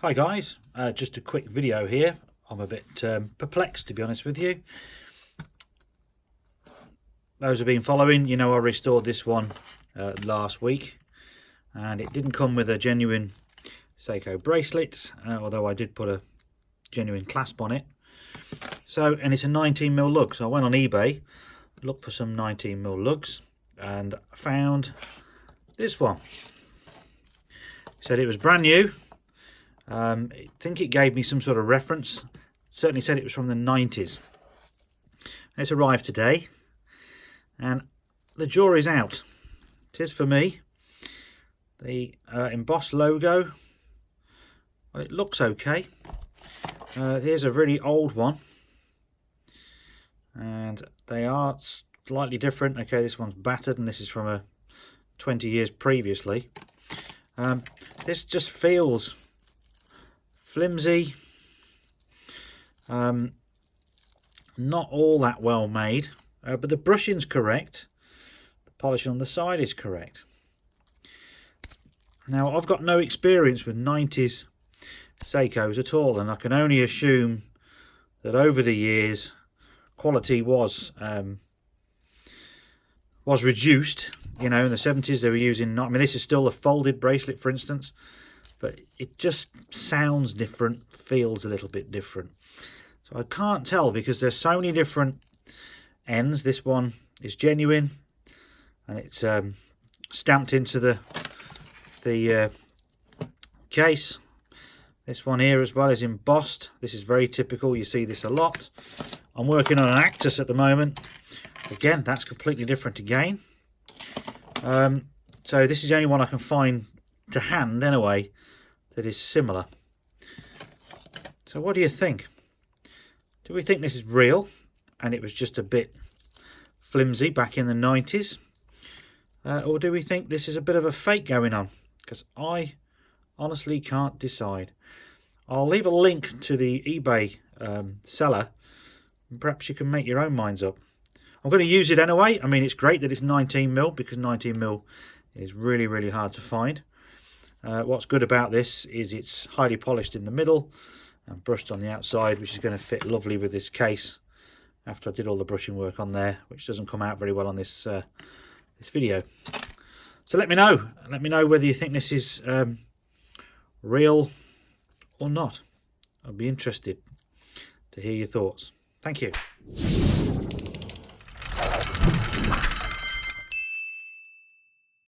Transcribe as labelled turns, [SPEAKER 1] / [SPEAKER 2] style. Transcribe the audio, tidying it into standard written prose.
[SPEAKER 1] Hi guys, just a quick video here. I'm a bit perplexed, to be honest with you. Those who have been following, you know I restored this one last week, and it didn't come with a genuine Seiko bracelet, although I did put a genuine clasp on it. And it's a 19mm lug, so I went on eBay, looked for some 19mm lugs, and found this one. It said it was brand new. I think it gave me some sort of reference. Certainly said it was from the 90s. It's arrived today, and the jury's out. It is for me. The embossed logo, well, it looks okay. Here's a really old one, and they are slightly different. Okay, this one's battered, and this is from 20 years previously. This just feels flimsy, not all that well made, but the brushing's correct, the polishing on the side is correct. Now I've got no experience with 90s Seikos at all, and I can only assume that over the years quality was reduced. You know, in the 70s they were using, I mean, this is still a folded bracelet, for instance, but it just sounds different, feels a little bit different. So I can't tell because there's so many different ends. This one is genuine, and it's stamped into the case. This one here as well is embossed. This is very typical. You see this a lot. I'm working on an Actus at the moment. Again, that's completely different again. So this is the only one I can find to hand anyway that is similar. So what do you think? Do we think this is real and it was just a bit flimsy back in the 90s? Or do we think this is a bit of a fake going on? Because I honestly can't decide. I'll leave a link to the eBay seller, and perhaps you can make your own minds up. I'm going to use it anyway. I mean, it's great that it's 19mm, because 19mm is really, really hard to find. What's good about this is it's highly polished in the middle and brushed on the outside, which is going to fit lovely with this case after I did all the brushing work on there, which doesn't come out very well on this this video. So let me know whether you think this is real or not. I'd be interested to hear your thoughts. Thank you.